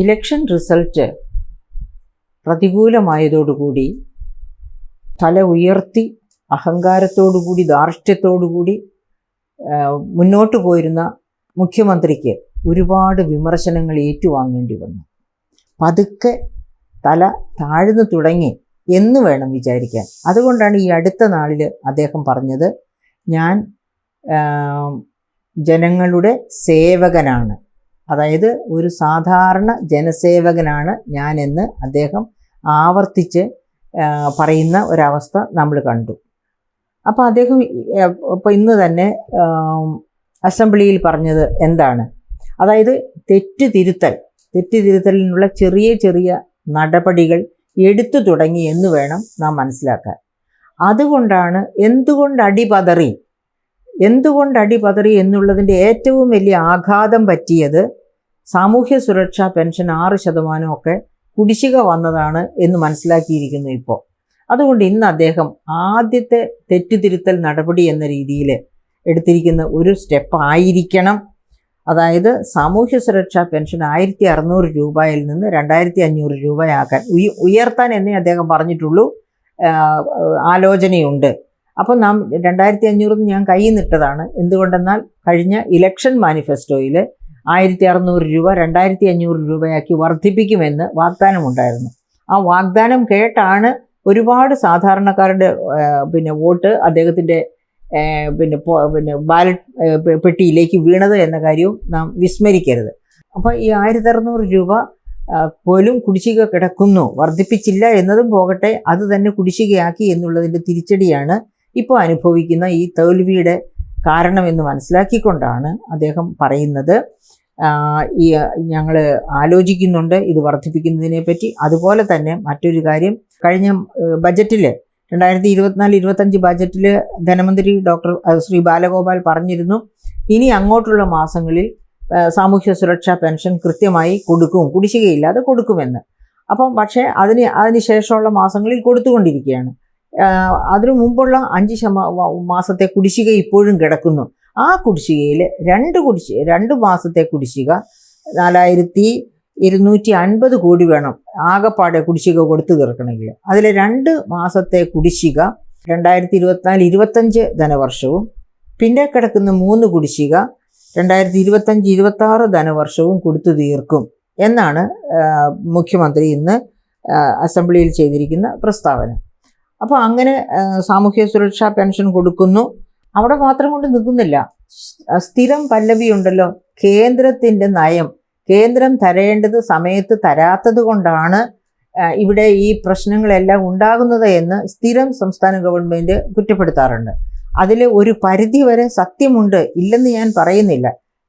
Election result പ്രതികൂലമായതോടുകൂടി തല ഉയർത്തി അഹങ്കാരത്തോടുകൂടി ധാർഷ്ട്യത്തോടുകൂടി മുന്നോട്ട് പോയിരുന്ന മുഖ്യമന്ത്രിക്ക് ഒരുപാട് വിമർശനങ്ങൾ ഏറ്റുവാങ്ങേണ്ടി വന്നു. പതുക്കെ തല താഴ്ന്നു തുടങ്ങി എന്ന് വേണം വിചാരിക്കാൻ. അതുകൊണ്ടാണ് ഈ അടുത്ത നാളിൽ അദ്ദേഹം പറഞ്ഞത്, ഞാൻ ജനങ്ങളുടെ സേവകനാണ്, അതായത് ഒരു സാധാരണ ജനസേവകനാണ് ഞാനെന്ന് അദ്ദേഹം ആവർത്തിച്ച് പറയുന്ന ഒരവസ്ഥ നമ്മൾ കണ്ടു. അപ്പോൾ അദ്ദേഹം ഇപ്പോൾ ഇന്ന് തന്നെ അസംബ്ലിയിൽ പറഞ്ഞത് എന്താണ്? അതായത് തെറ്റുതിരുത്തലിനുള്ള ചെറിയ ചെറിയ നടപടികൾ എടുത്തു തുടങ്ങി എന്ന് വേണം നാം മനസ്സിലാക്കാൻ. അതുകൊണ്ടാണ് എന്തുകൊണ്ട് അടിപതറി എന്നുള്ളതിൻ്റെ ഏറ്റവും വലിയ ആഘാതം പറ്റിയത് സാമൂഹ്യ സുരക്ഷാ പെൻഷൻ 6% ഒക്കെ കുടിശ്ശിക വന്നതാണ് എന്ന് മനസ്സിലാക്കിയിരിക്കുന്നു ഇപ്പോൾ. അതുകൊണ്ട് ഇന്ന് അദ്ദേഹം ആദ്യത്തെ തെറ്റുതിരുത്തൽ നടപടി എന്ന രീതിയിൽ എടുത്തിരിക്കുന്ന ഒരു സ്റ്റെപ്പ് ആയിരിക്കണം, അതായത് സാമൂഹ്യ സുരക്ഷാ പെൻഷൻ 1600 രൂപയിൽ നിന്ന് 2500 രൂപയാക്കാൻ ഉയർത്താൻ എന്നേ അദ്ദേഹം പറഞ്ഞിട്ടുള്ളൂ. ആലോചനയുണ്ട്. അപ്പോൾ നാം 2500 ഞാൻ കയ്യിൽ നിട്ടതാണ്. എന്തുകൊണ്ടെന്നാൽ കഴിഞ്ഞ ഇലക്ഷൻ മാനിഫെസ്റ്റോയിൽ 1600 രൂപ 2500 രൂപയാക്കി വർദ്ധിപ്പിക്കുമെന്ന് വാഗ്ദാനമുണ്ടായിരുന്നു. ആ വാഗ്ദാനം കേട്ടാണ് ഒരുപാട് സാധാരണക്കാരുടെ വോട്ട് അദ്ദേഹത്തിൻ്റെ ബാലറ്റ് പെട്ടിയിലേക്ക് വീണത് എന്ന കാര്യവും നാം വിസ്മരിക്കരുത്. അപ്പോൾ ഈ 1600 രൂപ പോലും കുടിശ്ശിക കിടക്കുന്നു, വർദ്ധിപ്പിച്ചില്ല എന്നതും പോകട്ടെ, അത് തന്നെ കുടിശ്ശികയാക്കി എന്നുള്ളതിൻ്റെ തിരിച്ചടിയാണ് ഇപ്പോൾ അനുഭവിക്കുന്ന ഈ തോൽവിയുടെ കാരണമെന്ന് മനസ്സിലാക്കിക്കൊണ്ടാണ് അദ്ദേഹം പറയുന്നത്, ഞങ്ങൾ ആലോചിക്കുന്നുണ്ട് ഇത് വർദ്ധിപ്പിക്കുന്നതിനെ പറ്റി. അതുപോലെ തന്നെ മറ്റൊരു കാര്യം, കഴിഞ്ഞ ബജറ്റിൽ 2024-25 ബജറ്റിൽ ധനമന്ത്രി ഡോക്ടർ ശ്രീ ബാലഗോപാൽ പറഞ്ഞിരുന്നു, ഇനി അങ്ങോട്ടുള്ള മാസങ്ങളിൽ സാമൂഹ്യ സുരക്ഷാ പെൻഷൻ കൃത്യമായി കൊടുക്കും, കുടിശ്ശികയില്ലാതെ കൊടുക്കുമെന്ന്. പക്ഷേ അതിന് ശേഷമുള്ള മാസങ്ങളിൽ കൊടുത്തുകൊണ്ടിരിക്കുകയാണ്. അതിനു മുമ്പുള്ള 5 മാസത്തെ കുടിശ്ശിക ഇപ്പോഴും കിടക്കുന്നു. ആ കുടിശ്ശികയിൽ 2 മാസത്തെ കുടിശ്ശിക 4250 കോടി വേണം ആകെപ്പാടെ കുടിശ്ശിക കൊടുത്തു തീർക്കണമെങ്കിൽ. അതിൽ 2 മാസത്തെ കുടിശ്ശിക 2024-25 ധനവർഷവും പിന്നെ കിടക്കുന്ന 3 കുടിശ്ശിക 2025-26 ധനവർഷവും കൊടുത്തു തീർക്കും എന്നാണ് മുഖ്യമന്ത്രി ഇന്ന് അസംബ്ലിയിൽ ചെയ്തിരിക്കുന്ന പ്രസ്താവന. അപ്പോൾ അങ്ങനെ സാമൂഹ്യ സുരക്ഷാ പെൻഷൻ കൊടുക്കുന്നു. അവിടെ മാത്രം കൊണ്ട് നിൽക്കുന്നില്ല. സ്ഥിരം പല്ലവിയുണ്ടല്ലോ, കേന്ദ്രത്തിൻ്റെ നയം, കേന്ദ്രം തരേണ്ടത് സമയത്ത് തരാത്തത് കൊണ്ടാണ് ഇവിടെ ഈ പ്രശ്നങ്ങളെല്ലാം ഉണ്ടാകുന്നത് എന്ന് സ്ഥിരം സംസ്ഥാന ഗവൺമെൻറ് കുറ്റപ്പെടുത്താറുണ്ട്. അതിൽ ഒരു പരിധി വരെ സത്യമുണ്ട്, ഇല്ലെന്ന് ഞാൻ പറയുന്നില്ല.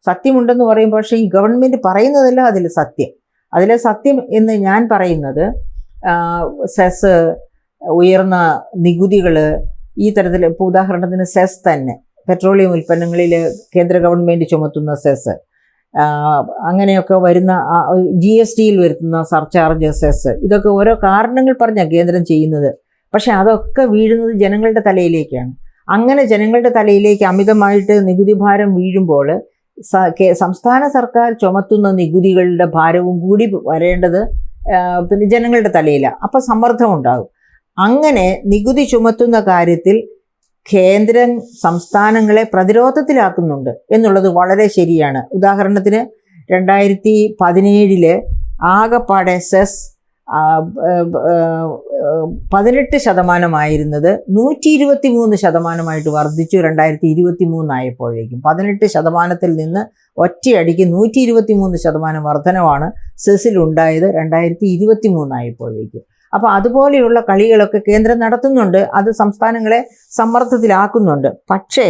സത്യമുണ്ടെന്ന് പറയുമ്പോൾ പക്ഷേ ഈ ഗവൺമെൻറ് പറയുന്നതല്ല അതിലെ സത്യം എന്ന് ഞാൻ പറയുന്നത്, സെസ്, ഉയർന്ന നികുതികൾ, ഈ തരത്തിൽ ഇപ്പോൾ ഉദാഹരണത്തിന് സെസ് തന്നെ, പെട്രോളിയം ഉൽപ്പന്നങ്ങളിൽ കേന്ദ്ര ഗവൺമെൻറ് ചുമത്തുന്ന സെസ്, അങ്ങനെയൊക്കെ വരുന്ന GSTയിൽ വരുത്തുന്ന സർചാർജ്, സെസ്, ഇതൊക്കെ ഓരോ കാരണങ്ങൾ പറഞ്ഞാൽ കേന്ദ്രം ചെയ്യുന്നത്. പക്ഷെ അതൊക്കെ വീഴുന്നത് ജനങ്ങളുടെ തലയിലേക്കാണ്. അങ്ങനെ ജനങ്ങളുടെ തലയിലേക്ക് അമിതമായിട്ട് നികുതി ഭാരം വീഴുമ്പോൾ സംസ്ഥാന സർക്കാർ ചുമത്തുന്ന നികുതികളുടെ ഭാരവും കൂടി വരേണ്ടത് ജനങ്ങളുടെ തലയിലാണ്. അപ്പോൾ സമ്മർദ്ദം ഉണ്ടാകും. അങ്ങനെ നികുതി ചുമത്തുന്ന കാര്യത്തിൽ കേന്ദ്രം സംസ്ഥാനങ്ങളെ പ്രതിരോധത്തിലാക്കുന്നുണ്ട് എന്നുള്ളത് വളരെ ശരിയാണ്. ഉദാഹരണത്തിന് 2017 ആകെപ്പാടെ സെസ് 18% 123% വർദ്ധിച്ചു. 2023 ആയപ്പോഴേക്കും 18% നിന്ന് ഒറ്റയടിക്ക് 123% വർധനവാണ് സെസ്സിലുണ്ടായത് 2023 ആയപ്പോഴേക്കും. അപ്പോൾ അതുപോലെയുള്ള കളികളൊക്കെ കേന്ദ്രം നടത്തുന്നുണ്ട്, അത് സംസ്ഥാനങ്ങളെ സമ്മർദ്ദത്തിലാക്കുന്നുണ്ട്. പക്ഷേ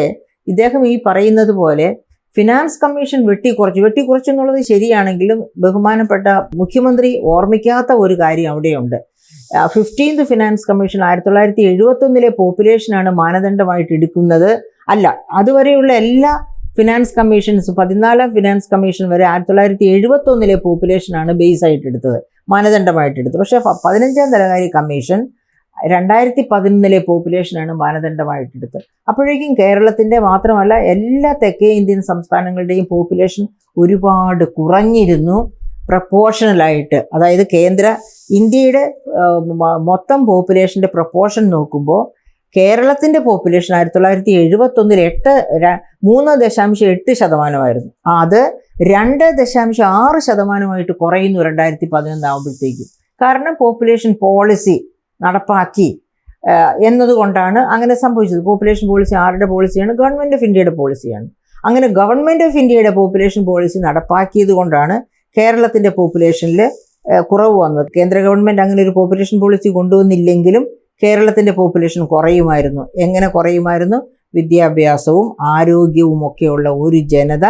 ഇദ്ദേഹം ഈ പറയുന്നത് പോലെ ഫിനാൻസ് കമ്മീഷൻ വെട്ടിക്കുറച്ചു എന്നുള്ളത് ശരിയാണെങ്കിലും ബഹുമാനപ്പെട്ട മുഖ്യമന്ത്രി ഓർമ്മിക്കാത്ത ഒരു കാര്യം അവിടെയുണ്ട്. 15th ഫിനാൻസ് കമ്മീഷൻ 1971 പോപ്പുലേഷനാണ് മാനദണ്ഡമായിട്ട് എടുക്കുന്നത്. അല്ല, അതുവരെയുള്ള എല്ലാ ഫിനാൻസ് കമ്മീഷൻസ് 14ാം ഫിനാൻസ് കമ്മീഷൻ വരെ 1971 പോപ്പുലേഷനാണ് ബേസ് ആയിട്ട് എടുത്തത്, മാനദണ്ഡമായിട്ട് എടുത്തത്. പക്ഷേ 15ാം ധനകാര്യ കമ്മീഷൻ 2011 പോപ്പുലേഷനാണ് മാനദണ്ഡമായിട്ടെടുത്തത്. അപ്പോഴേക്കും കേരളത്തിൻ്റെ മാത്രമല്ല എല്ലാ തെക്കേ ഇന്ത്യൻ സംസ്ഥാനങ്ങളുടെയും പോപ്പുലേഷൻ ഒരുപാട് കുറഞ്ഞിരുന്നു. പ്രപ്പോർഷണലായിട്ട്, അതായത് ഇന്ത്യയുടെ മൊത്തം പോപ്പുലേഷൻ്റെ പ്രപ്പോർഷൻ നോക്കുമ്പോൾ കേരളത്തിൻ്റെ പോപ്പുലേഷൻ 1971 3.8% അത് 2.6% കുറയുന്നു 2011 ആകുമ്പോഴത്തേക്കും. കാരണം പോപ്പുലേഷൻ പോളിസി നടപ്പാക്കി എന്നതുകൊണ്ടാണ് അങ്ങനെ സംഭവിച്ചത്. പോപ്പുലേഷൻ പോളിസി ആരുടെ പോളിസിയാണ്? ഗവൺമെൻറ് ഓഫ് ഇന്ത്യയുടെ പോളിസിയാണ്. അങ്ങനെ ഗവൺമെൻറ് ഓഫ് ഇന്ത്യയുടെ പോപ്പുലേഷൻ പോളിസി നടപ്പാക്കിയത് കൊണ്ടാണ് കേരളത്തിൻ്റെ പോപ്പുലേഷനിൽ കുറവ് വന്നത്. കേന്ദ്ര ഗവൺമെൻറ് അങ്ങനെ ഒരു പോപ്പുലേഷൻ പോളിസി കൊണ്ടുവന്നില്ലെങ്കിലും കേരളത്തിൻ്റെ പോപ്പുലേഷൻ കുറയുമായിരുന്നു. എങ്ങനെ കുറയുമായിരുന്നു? വിദ്യാഭ്യാസവും ആരോഗ്യവും ഒക്കെയുള്ള ഒരു ജനത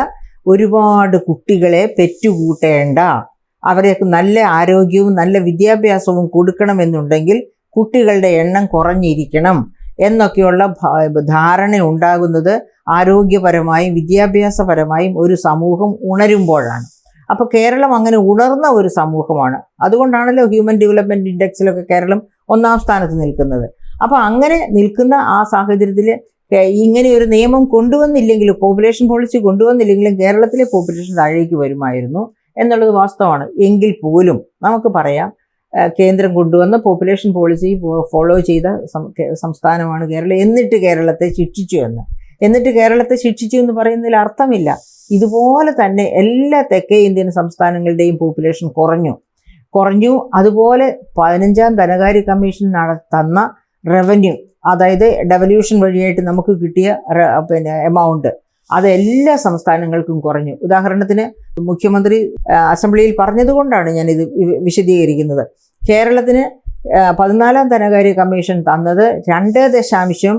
ഒരുപാട് കുട്ടികളെ പെറ്റുകൂട്ടേണ്ട, അവർക്ക് നല്ല ആരോഗ്യവും നല്ല വിദ്യാഭ്യാസവും കൊടുക്കണമെന്നുണ്ടെങ്കിൽ കുട്ടികളുടെ എണ്ണം കുറഞ്ഞിരിക്കണം എന്നൊക്കെയുള്ള ധാരണ ഉണ്ടാകുന്നത് ആരോഗ്യപരമായും വിദ്യാഭ്യാസപരമായും ഒരു സമൂഹം ഉണരുമ്പോഴാണ്. അപ്പോൾ കേരളം അങ്ങനെ ഉണർന്ന ഒരു സമൂഹമാണ്. അതുകൊണ്ടാണല്ലോ ഹ്യൂമൻ ഡെവലപ്മെൻറ്റ് ഇൻഡെക്സിലൊക്കെ കേരളം 1ാം സ്ഥാനത്ത് നിൽക്കുന്നത്. അപ്പോൾ അങ്ങനെ നിൽക്കുന്ന ആ സാഹചര്യത്തിൽ ഇങ്ങനെ ഒരു നിയമം കൊണ്ടുവന്നില്ലെങ്കിലും, പോപ്പുലേഷൻ പോളിസി കൊണ്ടുവന്നില്ലെങ്കിലും കേരളത്തിലെ പോപ്പുലേഷൻ താഴേക്ക് വരുമായിരുന്നു എന്നുള്ളത് വാസ്തവമാണ്. എങ്കിൽ പോലും നമുക്ക് പറയാം കേന്ദ്രം കൊണ്ടുവന്ന പോപ്പുലേഷൻ പോളിസി ഫോളോ ചെയ്ത സംസ്ഥാനമാണ് കേരളം. എന്നിട്ട് കേരളത്തെ ശിക്ഷിച്ചു എന്ന് പറയുന്നതിൽ അർത്ഥമില്ല. ഇതുപോലെ തന്നെ എല്ലാ തെക്കേ ഇന്ത്യൻ സംസ്ഥാനങ്ങളുടെയും പോപ്പുലേഷൻ കുറഞ്ഞു. അതുപോലെ 15ാം ധനകാര്യ കമ്മീഷൻ തന്ന റവന്യൂ, അതായത് ഡെവല്യൂഷൻ വഴിയായിട്ട് നമുക്ക് കിട്ടിയ എമൗണ്ട്, അത് എല്ലാ സംസ്ഥാനങ്ങൾക്കും കുറഞ്ഞു. ഉദാഹരണത്തിന് മുഖ്യമന്ത്രി അസംബ്ലിയിൽ പറഞ്ഞതുകൊണ്ടാണ് ഞാനിത് വിശദീകരിക്കുന്നത്. കേരളത്തിന് 14ാം ധനകാര്യ കമ്മീഷൻ തന്നത് 2.53%.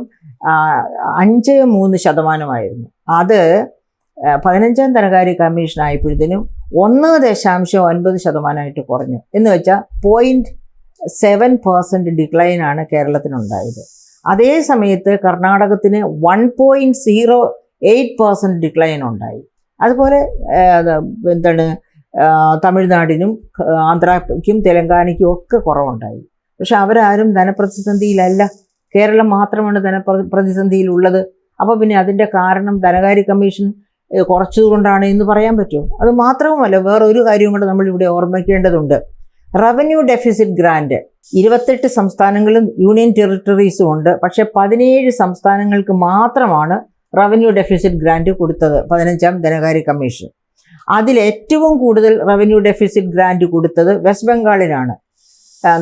അത് 15ാം ധനകാര്യ കമ്മീഷൻ ആയപ്പോഴത്തേനും 1.9% കുറഞ്ഞു. എന്ന് വെച്ചാൽ 0.7% ഡിക്ലൈനാണ് കേരളത്തിനുണ്ടായത്. അതേ സമയത്ത് കർണാടകത്തിന് 1.08% ഡിക്ലൈൻ ഉണ്ടായി. അതുപോലെ തമിഴ്നാടിനും ആന്ധ്രയ്ക്കും തെലങ്കാനയ്ക്കും ഒക്കെ കുറവുണ്ടായി. പക്ഷെ അവരാരും ധനപ്രതിസന്ധിയിലല്ല. കേരളം മാത്രമാണ് ധനപ്രതിസന്ധിയിലുള്ളത്. അപ്പോൾ പിന്നെ അതിൻ്റെ കാരണം ധനകാര്യ കമ്മീഷൻ കുറച്ചതുകൊണ്ടാണ് എന്ന് പറയാൻ പറ്റുമോ? അത് മാത്രവുമല്ല, വേറൊരു കാര്യം കൂടെ നമ്മളിവിടെ ഓർമ്മിക്കേണ്ടതുണ്ട്. റവന്യൂ ഡെഫിസിറ്റ് ഗ്രാൻറ്റ് 28 സംസ്ഥാനങ്ങളും യൂണിയൻ ടെറിട്ടറീസും ഉണ്ട്. പക്ഷേ 17 സംസ്ഥാനങ്ങൾക്ക് മാത്രമാണ് റവന്യൂ ഡെഫിസിറ്റ് ഗ്രാൻറ്റ് കൊടുത്തത് 15ാം ധനകാര്യ കമ്മീഷൻ. അതിലേറ്റവും കൂടുതൽ റവന്യൂ ഡെഫിസിറ്റ് ഗ്രാൻറ്റ് കൊടുത്തത് വെസ്റ്റ് ബംഗാളിനാണ്.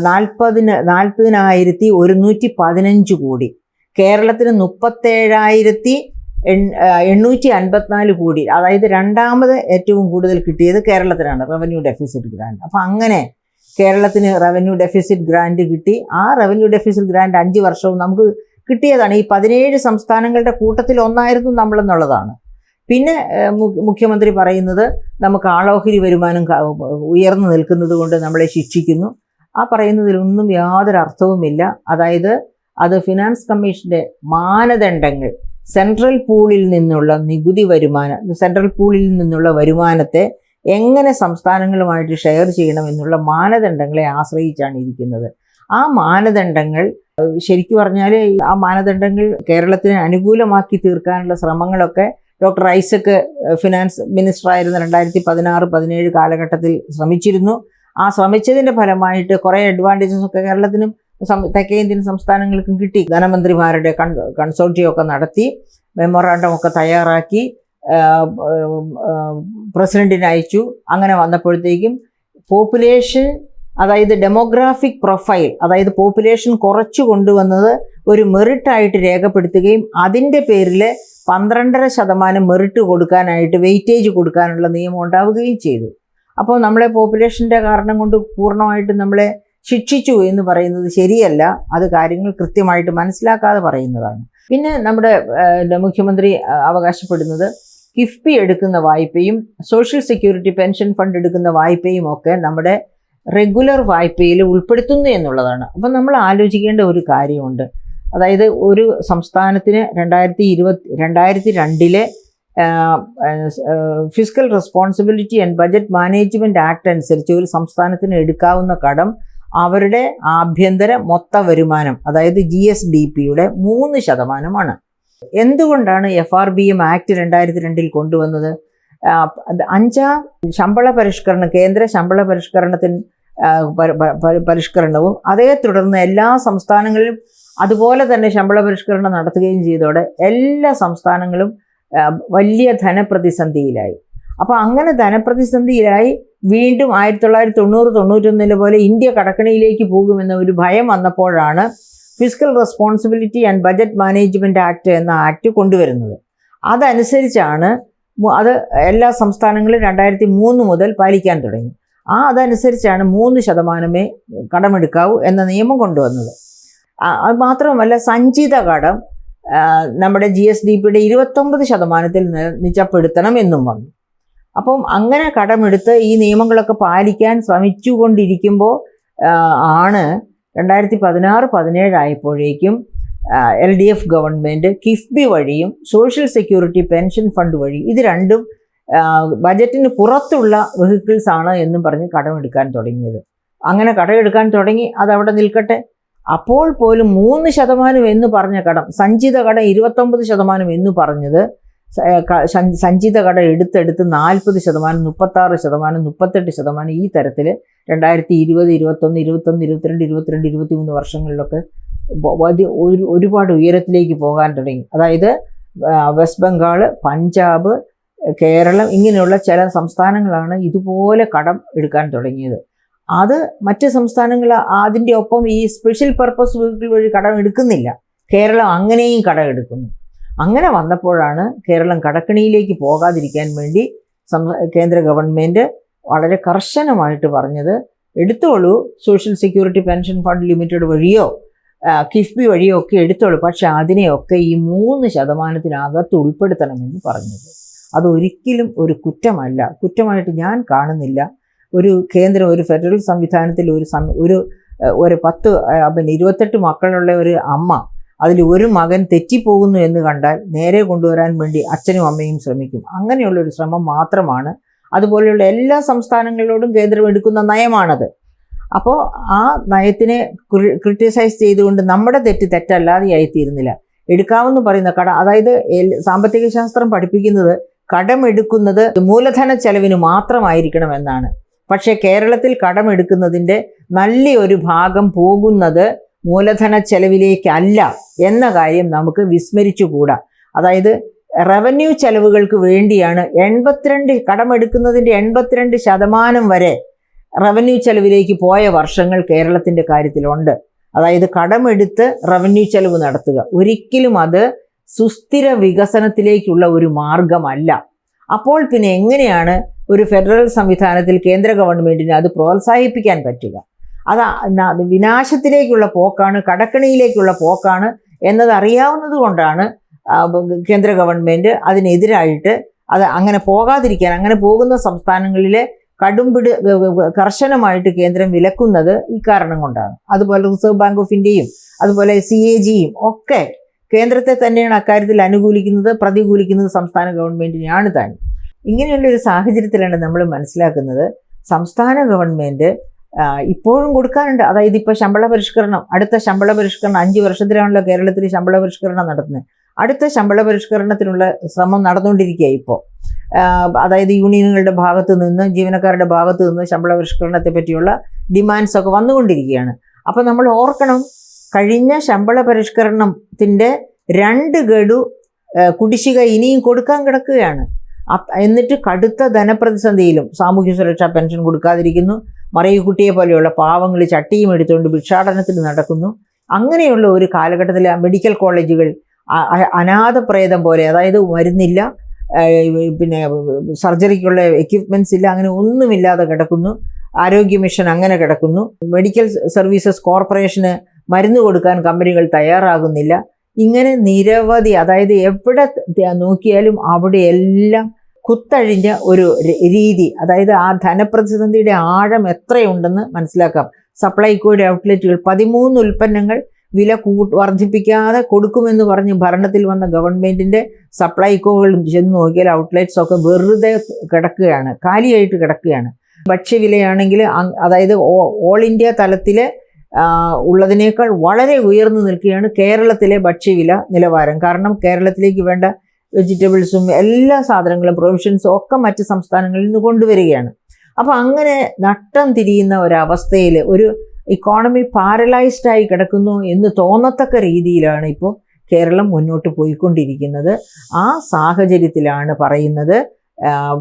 40,115 കോടി. കേരളത്തിന് 37,854 കോടി. അതായത് രണ്ടാമത് ഏറ്റവും കൂടുതൽ കിട്ടിയത് കേരളത്തിനാണ് റവന്യൂ ഡെഫിസിറ്റ് ഗ്രാൻറ്റ്. അപ്പോൾ അങ്ങനെ കേരളത്തിന് റവന്യൂ ഡെഫിസിറ്റ് ഗ്രാൻറ്റ് കിട്ടി. ആ റവന്യൂ ഡെഫിസിറ്റ് ഗ്രാൻറ്റ് 5 വർഷവും നമുക്ക് കിട്ടിയതാണ്. ഈ 17 സംസ്ഥാനങ്ങളുടെ കൂട്ടത്തിൽ ഒന്നായിരുന്നു നമ്മളെന്നുള്ളതാണ്. പിന്നെ മുഖ്യമന്ത്രി പറയുന്നത് നമുക്ക് ആളോഹരി വരുമാനം ഉയർന്നു നിൽക്കുന്നത് കൊണ്ട് നമ്മളെ ശിക്ഷിക്കുന്നു. ആ പറയുന്നതിലൊന്നും യാതൊരു അർത്ഥവുമില്ല. അതായത് അത് ഫിനാൻസ് കമ്മീഷൻ്റെ മാനദണ്ഡങ്ങൾ, സെൻട്രൽ പൂളിൽ നിന്നുള്ള വരുമാനത്തെ എങ്ങനെ സംസ്ഥാനങ്ങളുമായിട്ട് ഷെയർ ചെയ്യണമെന്നുള്ള മാനദണ്ഡങ്ങളെ ആശ്രയിച്ചാണ് ഇരിക്കുന്നത്. ആ മാനദണ്ഡങ്ങൾ ശരിക്കും പറഞ്ഞാൽ ആ മാനദണ്ഡങ്ങൾ കേരളത്തിന് അനുകൂലമാക്കി തീർക്കാനുള്ള ശ്രമങ്ങളൊക്കെ ഡോക്ടർ ഐസക് ഫിനാൻസ് മിനിസ്റ്ററായിരുന്ന 2016-17 കാലഘട്ടത്തിൽ ശ്രമിച്ചിരുന്നു. ആ ശ്രമിച്ചതിൻ്റെ ഫലമായിട്ട് കുറേ അഡ്വാൻറ്റേജസ് ഒക്കെ കേരളത്തിനും തെക്കേ ഇന്ത്യൻ സംസ്ഥാനങ്ങൾക്കും കിട്ടി. ധനമന്ത്രിമാരുടെ കൺസോർട്ടിയമൊക്കെ നടത്തി മെമ്മോറാണ്ടം ഒക്കെ തയ്യാറാക്കി പ്രസിഡന്റിന് അയച്ചു. അങ്ങനെ വന്നപ്പോഴത്തേക്കും പോപ്പുലേഷൻ, അതായത് ഡെമോഗ്രാഫിക് പ്രൊഫൈൽ, അതായത് പോപ്പുലേഷൻ കുറച്ചു കൊണ്ടുവന്നത് ഒരു മെറിറ്റായിട്ട് രേഖപ്പെടുത്തുകയും അതിൻ്റെ പേരിൽ 12.5% മെറിറ്റ് കൊടുക്കാനായിട്ട് വെയിറ്റേജ് കൊടുക്കാനുള്ള നിയമം ഉണ്ടാവുകയും ചെയ്തു. അപ്പോൾ നമ്മളെ പോപ്പുലേഷൻ്റെ കാരണം കൊണ്ട് പൂർണ്ണമായിട്ട് നമ്മളെ ശിക്ഷിച്ചു എന്ന് പറയുന്നത് ശരിയല്ല. അത് കാര്യങ്ങൾ കൃത്യമായിട്ട് മനസ്സിലാക്കാതെ പറയുന്നതാണ്. പിന്നെ നമ്മുടെ മുഖ്യമന്ത്രി അവകാശപ്പെടുന്നത് കിഫ്ബി എടുക്കുന്ന വായ്പയും സോഷ്യൽ സെക്യൂരിറ്റി പെൻഷൻ ഫണ്ട് എടുക്കുന്ന വായ്പയും ഒക്കെ നമ്മുടെ റെഗുലർ വായ്പയിൽ ഉൾപ്പെടുത്തുന്നു എന്നുള്ളതാണ്. അപ്പം നമ്മൾ ആലോചിക്കേണ്ട ഒരു കാര്യമുണ്ട്. അതായത് ഒരു സംസ്ഥാനത്തിന് 2002 fiscal responsibility and budget management act അനുസരിച്ച് ഒരു സംസ്ഥാനത്തിന് എടുക്കാവുന്ന കടം അവരുടെ ആഭ്യന്തര മൊത്ത വരുമാനം, അതായത് GSDPയുടെ 3%. എന്തുകൊണ്ടാണ് FRBM ആക്ട് 2002 കൊണ്ടുവന്നത്? അഞ്ചാം ശമ്പള പരിഷ്കരണം, കേന്ദ്ര ശമ്പള പരിഷ്കരണവും അതേ തുടർന്ന് എല്ലാ സംസ്ഥാനങ്ങളിലും അതുപോലെ തന്നെ ശമ്പള പരിഷ്കരണം നടത്തുകയും ചെയ്തതോടെ എല്ലാ സംസ്ഥാനങ്ങളും വലിയ ധനപ്രതിസന്ധിയിലായി. അപ്പോൾ അങ്ങനെ ധനപ്രതിസന്ധിയിലായി വീണ്ടും 1990-91 പോലെ ഇന്ത്യ കടക്കണിയിലേക്ക് പോകുമെന്ന ഒരു ഭയം വന്നപ്പോഴാണ് fiscal responsibility and budget management act എന്ന ആക്ട് കൊണ്ടുവരുന്നത്. അതനുസരിച്ചാണ് അത് എല്ലാ സംസ്ഥാനങ്ങളും 2003 മുതൽ പാലിക്കാൻ തുടങ്ങി. അതനുസരിച്ചാണ് 3% കടമെടുക്കാവൂ എന്ന നിയമം കൊണ്ടുവന്നത്. അത് മാത്രമല്ല, സഞ്ചിത കടം നമ്മുടെ GSDPയുടെ 29% നിജപ്പെടുത്തണം എന്നും വന്നു. അപ്പം അങ്ങനെ കടമെടുത്ത് ഈ നിയമങ്ങളൊക്കെ പാലിക്കാൻ ശ്രമിച്ചുകൊണ്ടിരിക്കുമ്പോൾ ആണ് 2016-17 ആയപ്പോഴേക്കും LDF ഗവൺമെൻറ് കിഫ്ബി വഴിയും സോഷ്യൽ സെക്യൂരിറ്റി പെൻഷൻ ഫണ്ട് വഴി ഇത് രണ്ടും ബജറ്റിന് പുറത്തുള്ള വെഹിക്കിൾസ് ആണ് എന്നും പറഞ്ഞ് കടമെടുക്കാൻ തുടങ്ങിയത്. അങ്ങനെ കടമെടുക്കാൻ തുടങ്ങി, അതവിടെ നിൽക്കട്ടെ. അപ്പോൾ പോലും 3% എന്ന് പറഞ്ഞ കടം, സഞ്ചിത കടം 29% എന്ന് പറഞ്ഞത് സഞ്ചിത കട എടുത്തെടുത്ത് 40%, 36%, 38% ഈ തരത്തിൽ 2020, 21, 22, 23 വർഷങ്ങളിലൊക്കെ ഒരുപാട് ഉയരത്തിലേക്ക് പോകാൻ തുടങ്ങി. അതായത് വെസ്റ്റ് ബംഗാൾ, പഞ്ചാബ്, കേരളം ഇങ്ങനെയുള്ള ചില സംസ്ഥാനങ്ങളാണ് ഇതുപോലെ കടം എടുക്കാൻ തുടങ്ങിയത്. അത് മറ്റ് സംസ്ഥാനങ്ങൾ അതിൻ്റെ ഒപ്പം ഈ സ്പെഷ്യൽ പർപ്പസ് വെഹിക്കിൾ വഴി കടം എടുക്കുന്നില്ല. കേരളം അങ്ങനെയും കടം എടുക്കുന്നു. അങ്ങനെ വന്നപ്പോഴാണ് കേരളം കടക്കണിയിലേക്ക് പോകാതിരിക്കാൻ വേണ്ടി കേന്ദ്ര ഗവൺമെൻറ് വളരെ കർശനമായിട്ട് പറഞ്ഞത്, എടുത്തോളൂ, social security pension fund limited വഴിയോ കിഫ്ബി വഴിയോ ഒക്കെ എടുത്തോളൂ, പക്ഷെ അതിനെയൊക്കെ ഈ 3% ഉൾപ്പെടുത്തണമെന്ന് പറഞ്ഞത്. അതൊരിക്കലും ഒരു കുറ്റമല്ല, കുറ്റമായിട്ട് ഞാൻ കാണുന്നില്ല. ഒരു ഫെഡറൽ സംവിധാനത്തിൽ ഒരു 28 മക്കളുള്ള ഒരു അമ്മ, അതിൽ ഒരു മകൻ തെറ്റിപ്പോകുന്നു എന്ന് കണ്ടാൽ നേരെ കൊണ്ടുവരാൻ വേണ്ടി അച്ഛനും അമ്മയും ശ്രമിക്കും. അങ്ങനെയുള്ളൊരു ശ്രമം മാത്രമാണ്. അതുപോലെയുള്ള എല്ലാ സംസ്ഥാനങ്ങളോടും കേന്ദ്രം എടുക്കുന്ന നയമാണത്. അപ്പോൾ ആ നയത്തിനെ ക്രിട്ടിസൈസ് ചെയ്തുകൊണ്ട് നമ്മുടെ തെറ്റല്ലാതെയായി തീരുന്നില്ല. എടുക്കാമെന്ന് പറയുന്ന അതായത് സാമ്പത്തിക ശാസ്ത്രം പഠിപ്പിക്കുന്നത് കടമെടുക്കുന്നത് മൂലധന ചെലവിന് മാത്രമായിരിക്കണം എന്നാണ്. പക്ഷേ കേരളത്തിൽ കടമെടുക്കുന്നതിൻ്റെ നല്ലൊരു ഭാഗം പോകുന്നത് മൂലധന ചെലവിലേക്കല്ല എന്ന കാര്യം നമുക്ക് വിസ്മരിച്ചുകൂടാ. അതായത് റവന്യൂ ചെലവുകൾക്ക് വേണ്ടിയാണ് കടമെടുക്കുന്നതിൻ്റെ 82% വരെ റവന്യൂ ചെലവിലേക്ക് പോയ വർഷങ്ങൾ കേരളത്തിൻ്റെ കാര്യത്തിലുണ്ട്. അതായത് കടമെടുത്ത് റവന്യൂ ചെലവ് നടത്തുക ഒരിക്കലും അത് സുസ്ഥിര വികസനത്തിലേക്കുള്ള ഒരു മാർഗമല്ല. അപ്പോൾ പിന്നെ എങ്ങനെയാണ് ഒരു ഫെഡറൽ സംവിധാനത്തിൽ കേന്ദ്ര ഗവൺമെൻറ്റിന് അത് പ്രോത്സാഹിപ്പിക്കാൻ പറ്റുക? അത് വിനാശത്തിലേക്കുള്ള പോക്കാണ്, കടക്കണിയിലേക്കുള്ള പോക്കാണ് എന്നതറിയാവുന്നത് കൊണ്ടാണ് കേന്ദ്ര ഗവൺമെൻറ് അതിനെതിരായിട്ട് അങ്ങനെ പോകാതിരിക്കാൻ, അങ്ങനെ പോകുന്ന സംസ്ഥാനങ്ങളിലെ കർശനമായിട്ട് കേന്ദ്രം വിലക്കുന്നത് ഈ കാരണം കൊണ്ടാണ്. അതുപോലെ റിസർവ് ബാങ്ക് ഓഫ് ഇന്ത്യയും അതുപോലെ CAGയും ഒക്കെ കേന്ദ്രത്തെ തന്നെയാണ് അക്കാര്യത്തിൽ അനുകൂലിക്കുന്നത്, പ്രതികൂലിക്കുന്നത് സംസ്ഥാന ഗവൺമെൻറ്റിനെയാണ് താൻ. ഇങ്ങനെയുള്ളൊരു സാഹചര്യത്തിലാണ് നമ്മൾ മനസ്സിലാക്കുന്നത് സംസ്ഥാന ഗവൺമെൻറ് ഇപ്പോഴും കൊടുക്കാനുണ്ട്. അതായത് ഇപ്പോൾ അടുത്ത ശമ്പള പരിഷ്കരണം 5 വർഷത്തിലാണല്ലോ കേരളത്തിൽ ശമ്പള പരിഷ്കരണം നടത്തുന്നത്. അടുത്ത ശമ്പള പരിഷ്കരണത്തിനുള്ള ശ്രമം നടന്നുകൊണ്ടിരിക്കുക ഇപ്പോൾ. അതായത് യൂണിയനുകളുടെ ഭാഗത്തു നിന്ന്, ജീവനക്കാരുടെ ഭാഗത്തു നിന്ന് ശമ്പള പരിഷ്കരണത്തെ പറ്റിയുള്ള ഡിമാൻഡ്സൊക്കെ വന്നുകൊണ്ടിരിക്കുകയാണ്. അപ്പോൾ നമ്മൾ ഓർക്കണം, കഴിഞ്ഞ ശമ്പള പരിഷ്കരണത്തിൻ്റെ 2 ഗഡു കുടിശ്ശിക ഇനിയും കൊടുക്കാൻ കിടക്കുകയാണ്. എന്നിട്ട് കടുത്ത ധനപ്രതിസന്ധിയിലും സാമൂഹ്യ സുരക്ഷാ പെൻഷൻ കൊടുക്കാതിരിക്കുന്നു, മറിയുക്കുട്ടിയെ പോലെയുള്ള പാവങ്ങൾ ചട്ടിയും എടുത്തുകൊണ്ട് ഭിക്ഷാടനത്തിൽ നടക്കുന്നു. അങ്ങനെയുള്ള ഒരു കാലഘട്ടത്തിൽ മെഡിക്കൽ കോളേജുകൾ അനാഥപ്രേതം പോലെ, അതായത് മരുന്നില്ല, പിന്നെ സർജറിക്കുള്ള എക്യുപ്മെൻറ്റ്സ് ഇല്ല, അങ്ങനെ ഒന്നുമില്ലാതെ കിടക്കുന്നു. ആരോഗ്യ മിഷൻ അങ്ങനെ കിടക്കുന്നു. മെഡിക്കൽ സർവീസസ് കോർപ്പറേഷന് മരുന്ന് കൊടുക്കാൻ കമ്പനികൾ തയ്യാറാകുന്നില്ല. ഇങ്ങനെ നിരവധി, അതായത് എവിടെ നോക്കിയാലും അവിടെയെല്ലാം കുത്തഴിഞ്ഞ ഒരു രീതി. അതായത് ആ ധനപ്രതിസന്ധിയുടെ ആഴം എത്രയുണ്ടെന്ന് മനസ്സിലാക്കാം. സപ്ലൈകോയുടെ ഔട്ട്ലെറ്റുകൾ 13 ഉൽപ്പന്നങ്ങൾ വില വർദ്ധിപ്പിക്കാതെ കൊടുക്കുമെന്ന് പറഞ്ഞ് ഭരണത്തിൽ വന്ന ഗവൺമെൻറ്റിൻ്റെ സപ്ലൈകോകളും ചെന്ന് നോക്കിയാൽ ഔട്ട്ലെറ്റ്സൊക്കെ വെറുതെ കിടക്കുകയാണ്, കാലിയായിട്ട് കിടക്കുകയാണ്. ഭക്ഷ്യവിലയാണെങ്കിൽ അതായത് ഓൾ ഇന്ത്യ തലത്തിൽ ഉള്ളതിനേക്കാൾ വളരെ ഉയർന്നു നിൽക്കുകയാണ് കേരളത്തിലെ ഭക്ഷ്യവില നിലവാരം. കാരണം കേരളത്തിലേക്ക് വേണ്ട വെജിറ്റബിൾസും എല്ലാ സാധനങ്ങളും പ്രൊവിഷൻസും ഒക്കെ മറ്റ് സംസ്ഥാനങ്ങളിൽ നിന്ന് കൊണ്ടുവരികയാണ്. അപ്പോൾ അങ്ങനെ നട്ടം തിരിയുന്ന ഒരവസ്ഥയിൽ ഒരു ഇക്കോണമി പാരലൈസ്ഡ് ആയി കിടക്കുന്നു എന്ന് തോന്നത്തക്ക രീതിയിലാണ് ഇപ്പോൾ കേരളം മുന്നോട്ട് പോയിക്കൊണ്ടിരിക്കുന്നത്. ആ സാഹചര്യത്തിലാണ് പറയുന്നത്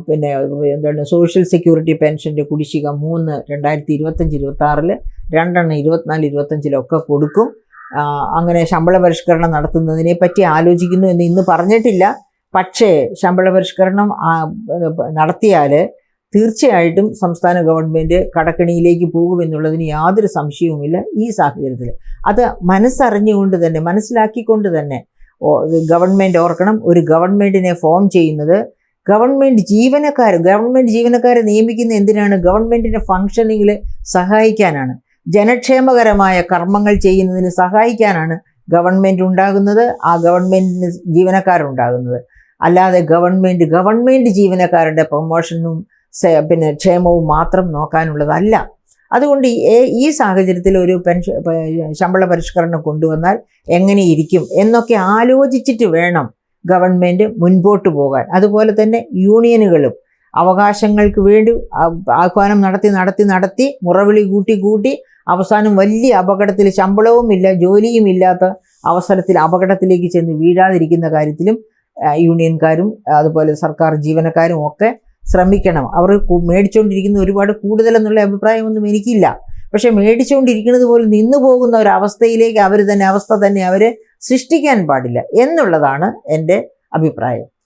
പിന്നെ എന്താണ് സോഷ്യൽ സെക്യൂരിറ്റി പെൻഷൻ്റെ കുടിശ്ശിക 3 2025-26 2 24-25 കൊടുക്കും. അങ്ങനെ ശമ്പള പരിഷ്കരണം നടത്തുന്നതിനെ പറ്റി ആലോചിക്കുന്നു എന്ന് ഇന്ന് പറഞ്ഞിട്ടില്ല. പക്ഷേ ശമ്പള പരിഷ്കരണം നടത്തിയാൽ തീർച്ചയായിട്ടും സംസ്ഥാന ഗവൺമെൻറ് കടക്കെണിയിലേക്ക് പോകുമെന്നുള്ളതിന് യാതൊരു സംശയവുമില്ല. ഈ സാഹചര്യത്തിൽ അത് മനസ്സറിഞ്ഞുകൊണ്ട് തന്നെ മനസ്സിലാക്കിക്കൊണ്ട് തന്നെ ഗവൺമെൻറ് ഓർക്കണം, ഒരു ഗവൺമെൻറ്റിനെ ഫോം ചെയ്യുന്നത് ഗവൺമെൻറ് ജീവനക്കാരെ നിയമിക്കുന്ന എന്തിനാണ്? ഗവൺമെൻറ്റിൻ്റെ ഫങ്ഷനിങ്ങിൽ സഹായിക്കാനാണ്, ജനക്ഷേമകരമായ കർമ്മങ്ങൾ ചെയ്യുന്നതിന് സഹായിക്കാനാണ് ഗവൺമെൻറ് ഉണ്ടാകുന്നത്, ആ ഗവൺമെൻറ്റിന് ജീവനക്കാരുണ്ടാകുന്നത്. അല്ലാതെ ഗവൺമെൻറ് ജീവനക്കാരുടെ പ്രൊമോഷനും പിന്നെ ക്ഷേമവും മാത്രം നോക്കാനുള്ളതല്ല. അതുകൊണ്ട് ഈ സാഹചര്യത്തിൽ ഒരു ശമ്പള പരിഷ്കരണം കൊണ്ടുവന്നാൽ എങ്ങനെയിരിക്കും എന്നൊക്കെ ആലോചിച്ചിട്ട് വേണം ഗവൺമെൻറ് മുൻപോട്ട് പോകാൻ. അതുപോലെ തന്നെ യൂണിയനുകളും അവകാശങ്ങൾക്ക് വേണ്ടി ആഹ്വാനം നടത്തി മുറവിളി കൂട്ടി അവസാനം വലിയ അപകടത്തിൽ ശമ്പളവും ഇല്ല ജോലിയും ഇല്ലാത്ത അവസരത്തിൽ അപകടത്തിലേക്ക് ചെന്ന് വീഴാതിരിക്കുന്ന കാര്യത്തിലും യൂണിയൻകാരും അതുപോലെ സർക്കാർ ജീവനക്കാരും ഒക്കെ ശ്രമിക്കണം. അവർ മേടിച്ചുകൊണ്ടിരിക്കുന്ന ഒരുപാട് കൂടുതലെന്നുള്ള അഭിപ്രായമൊന്നും എനിക്കില്ല. പക്ഷെ മേടിച്ചുകൊണ്ടിരിക്കുന്നത് പോലും നിന്നു പോകുന്ന ഒരവസ്ഥയിലേക്ക് അവസ്ഥ തന്നെ അവർ സൃഷ്ടിക്കാൻ പാടില്ല എന്നുള്ളതാണ് എൻ്റെ അഭിപ്രായം.